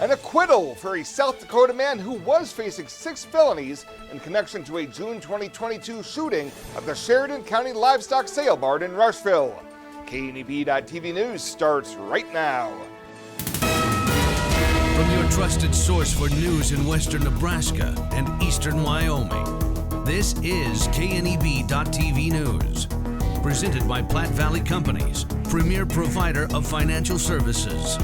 An acquittal for a South Dakota man who was facing 6 felonies in connection to a June 2022 shooting at the Sheridan County Livestock Sale Barn in Rushville. KNEB.TV News starts right now. From your trusted source for news in western Nebraska and eastern Wyoming, this is KNEB.TV News. Presented by Platte Valley Companies, premier provider of financial services.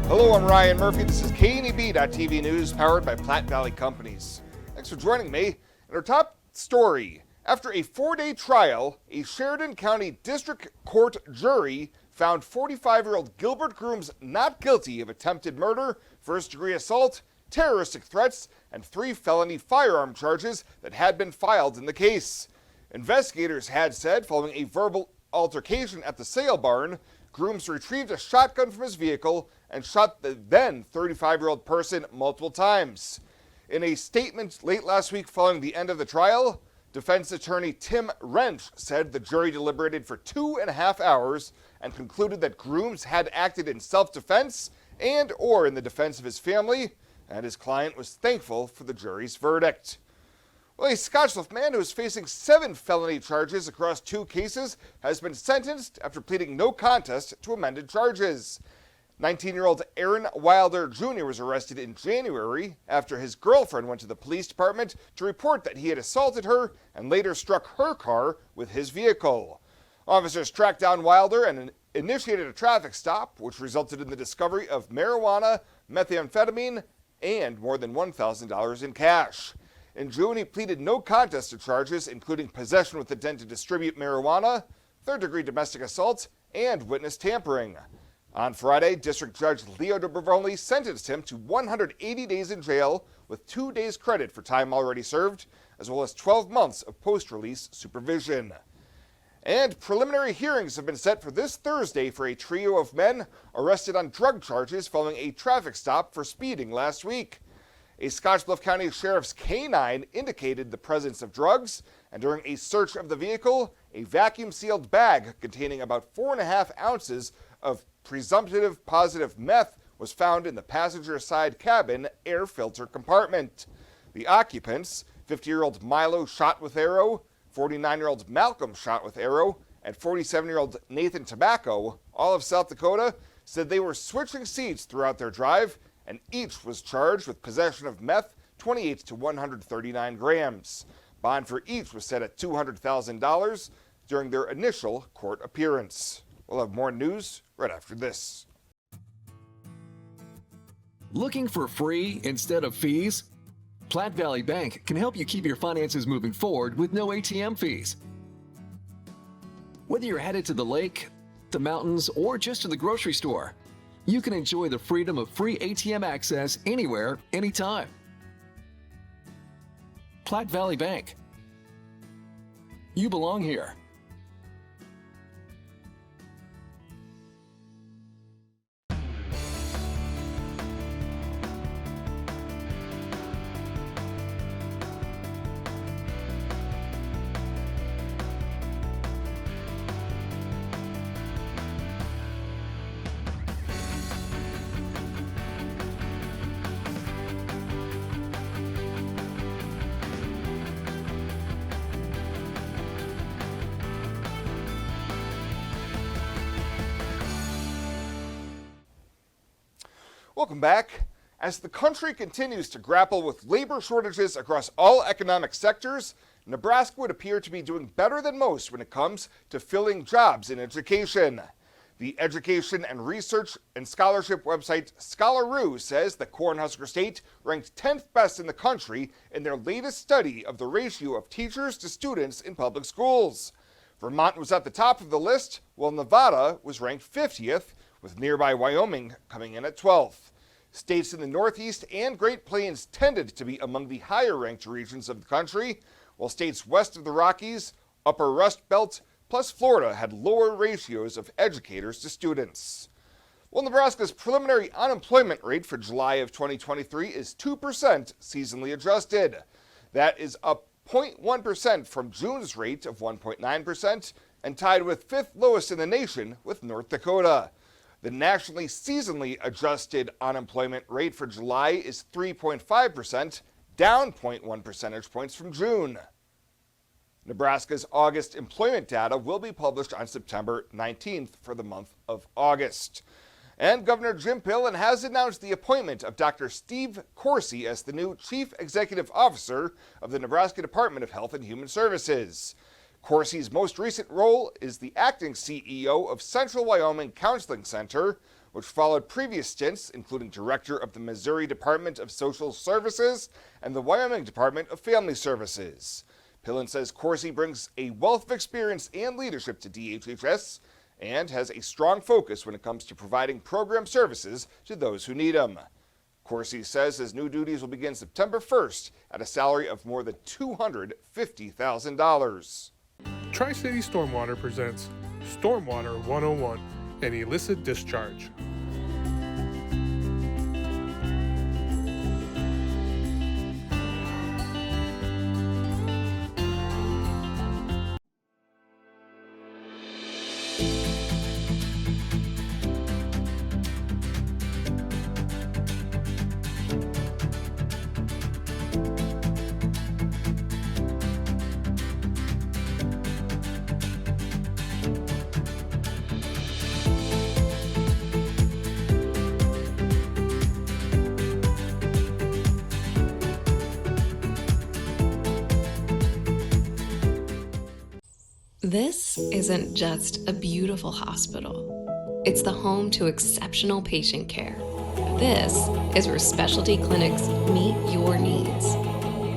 Hello, I'm Ryan Murphy. This is KNEB.TV News, powered by Platte Valley Companies. Thanks for joining me. In our top story, after a 4-day trial, a Sheridan County District Court jury found 45-year-old Gilbert Grooms not guilty of attempted murder, first-degree assault, terroristic threats, and 3 felony firearm charges that had been filed in the case. Investigators had said, following a verbal altercation at the sale barn, Grooms retrieved a shotgun from his vehicle and shot the then 35-year-old person multiple times. In a statement late last week following the end of the trial, defense attorney Tim Wrench said the jury deliberated for 2.5 hours and concluded that Grooms had acted in self-defense and or in the defense of his family, and his client was thankful for the jury's verdict. Well, a Scottsbluff man who is facing 7 felony charges across 2 cases has been sentenced after pleading no contest to amended charges. 19-year-old Aaron Wilder Jr. was arrested in January after his girlfriend went to the police department to report that he had assaulted her and later struck her car with his vehicle. Officers tracked down Wilder and initiated a traffic stop, which resulted in the discovery of marijuana, methamphetamine, and more than $1,000 in cash. In June, he pleaded no contest to charges, including possession with intent to distribute marijuana, third-degree domestic assault, and witness tampering. On Friday, District Judge Leo DeBravoli sentenced him to 180 days in jail with 2 days credit for time already served, as well as 12 months of post-release supervision. And preliminary hearings have been set for this Thursday for a trio of men arrested on drug charges following a traffic stop for speeding last week. A Scottsbluff County Sheriff's K-9 indicated the presence of drugs, and during a search of the vehicle, a vacuum-sealed bag containing about 4.5 ounces of presumptive positive meth was found in the passenger side cabin air filter compartment. The occupants, 50-year-old Milo shot with arrow, 49-year-old Malcolm shot with arrow, and 47-year-old Nathan Tobacco, all of South Dakota, said they were switching seats throughout their drive, and each was charged with possession of meth, 28 to 139 grams. Bond for each was set at $200,000 during their initial court appearance. We'll have more news right after this. Looking for free instead of fees? Platte Valley Bank can help you keep your finances moving forward with no ATM fees. Whether you're headed to the lake, the mountains, or just to the grocery store, you can enjoy the freedom of free ATM access anywhere, anytime. Platte Valley Bank. You belong here. Welcome back. As the country continues to grapple with labor shortages across all economic sectors, Nebraska would appear to be doing better than most when it comes to filling jobs in education. The education and research and scholarship website Scholaroo says that Cornhusker State ranked 10th best in the country in their latest study of the ratio of teachers to students in public schools. Vermont was at the top of the list, while Nevada was ranked 50th, with nearby Wyoming coming in at 12th. States in the Northeast and Great Plains tended to be among the higher-ranked regions of the country, while states west of the Rockies, Upper Rust Belt, plus Florida had lower ratios of educators to students. Well, Nebraska's preliminary unemployment rate for July of 2023 is 2% seasonally adjusted. That is up 0.1% from June's rate of 1.9% and tied with 5th lowest in the nation with North Dakota. The nationally seasonally adjusted unemployment rate for July is 3.5%, down 0.1 percentage points from June. Nebraska's August employment data will be published on September 19th for the month of August. And Governor Jim Pillen has announced the appointment of Dr. Steve Coursey as the new Chief Executive Officer of the Nebraska Department of Health and Human Services. Coursey's most recent role is the acting CEO of Central Wyoming Counseling Center, which followed previous stints, including director of the Missouri Department of Social Services and the Wyoming Department of Family Services. Pillen says Coursey brings a wealth of experience and leadership to DHHS and has a strong focus when it comes to providing program services to those who need them. Coursey says his new duties will begin September 1st at a salary of more than $250,000. Tri-City Stormwater presents Stormwater 101, an illicit discharge. This isn't just a beautiful hospital. It's the home to exceptional patient care. This is where specialty clinics meet your needs.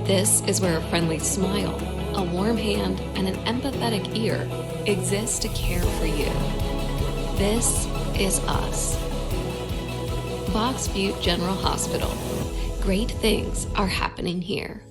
This is where a friendly smile, a warm hand, and an empathetic ear exist to care for you. This is us. Box Butte General Hospital. Great things are happening here.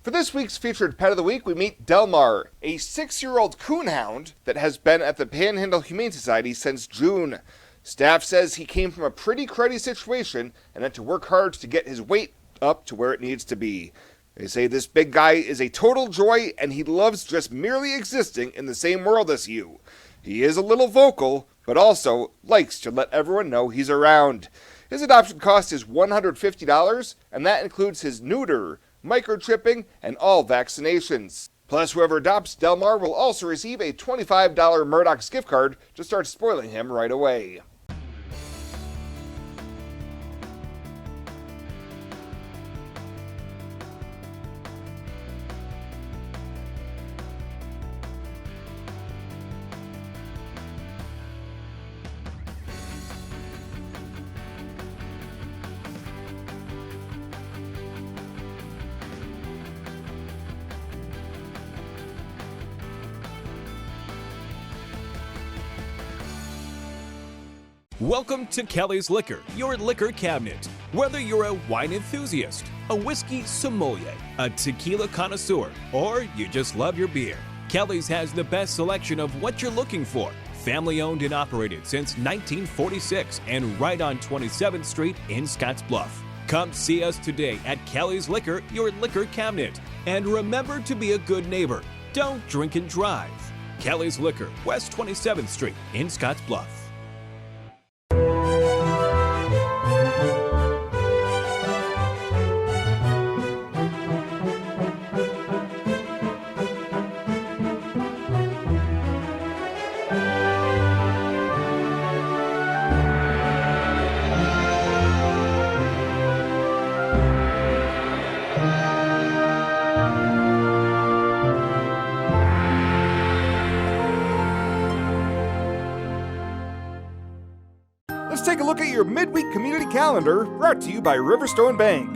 For this week's featured pet of the week, we meet Delmar, a 6-year-old coonhound that has been at the Panhandle Humane Society since June. Staff says he came from a pretty cruddy situation and had to work hard to get his weight up to where it needs to be. They say this big guy is a total joy and he loves just merely existing in the same world as you. He is a little vocal, but also likes to let everyone know he's around. His adoption cost is $150, and that includes his neuter, microchipping, and all vaccinations. Plus, whoever adopts Delmar will also receive a $25 Murdoch's gift card to start spoiling him right away. Welcome to Kelly's Liquor, your liquor cabinet. Whether you're a wine enthusiast, a whiskey sommelier, a tequila connoisseur, or you just love your beer, Kelly's has the best selection of what you're looking for. Family owned and operated since 1946 and right on 27th Street in Scottsbluff. Come see us today at Kelly's Liquor, your liquor cabinet. And remember to be a good neighbor. Don't drink and drive. Kelly's Liquor, West 27th Street in Scottsbluff. Let's take a look at your midweek community calendar, brought to you by Riverstone Bank.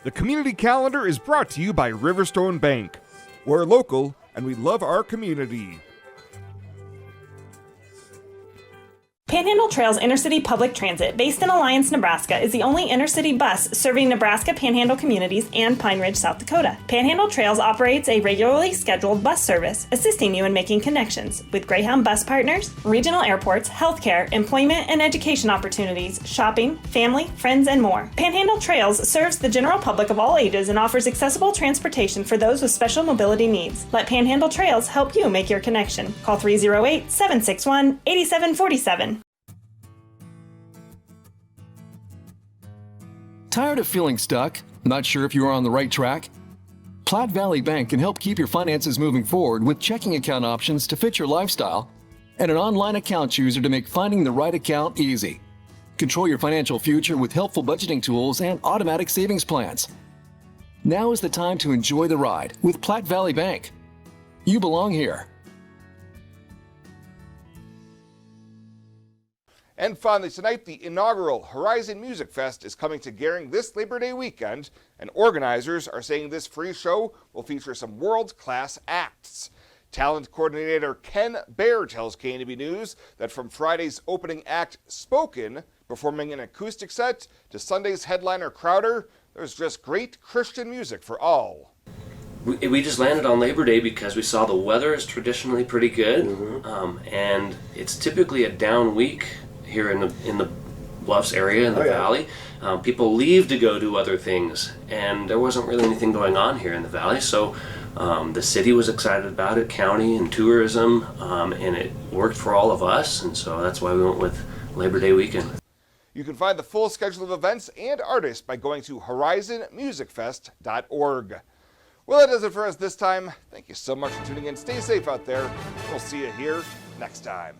The community calendar is brought to you by Riverstone Bank. We're local and we love our community. Panhandle Trails Intercity Public Transit, based in Alliance, Nebraska, is the only intercity bus serving Nebraska Panhandle communities and Pine Ridge, South Dakota. Panhandle Trails operates a regularly scheduled bus service, assisting you in making connections with Greyhound bus partners, regional airports, healthcare, employment and education opportunities, shopping, family, friends, and more. Panhandle Trails serves the general public of all ages and offers accessible transportation for those with special mobility needs. Let Panhandle Trails help you make your connection. Call 308-761-8747. Tired of feeling stuck? Not sure if you are on the right track? Platte Valley Bank can help keep your finances moving forward with checking account options to fit your lifestyle and an online account chooser to make finding the right account easy. Control your financial future with helpful budgeting tools and automatic savings plans. Now is the time to enjoy the ride with Platte Valley Bank. You belong here. And finally tonight, the inaugural Horizon Music Fest is coming to Gering this Labor Day weekend, and organizers are saying this free show will feature some world-class acts. Talent coordinator Ken Baer tells KNB News that from Friday's opening act, Spoken, performing an acoustic set, to Sunday's headliner Crowder, there's just great Christian music for all. We just landed on Labor Day because we saw the weather is traditionally pretty good, and it's typically a down week here in the Bluffs area in the valley. People leave to go do other things, and there wasn't really anything going on here in the valley, so the city was excited about it, county and tourism, and it worked for all of us, and so that's why we went with Labor Day weekend. You can find the full schedule of events and artists by going to horizonmusicfest.org. Well, that does it for us this time. Thank you so much for tuning in. Stay safe out there. We'll see you here next time.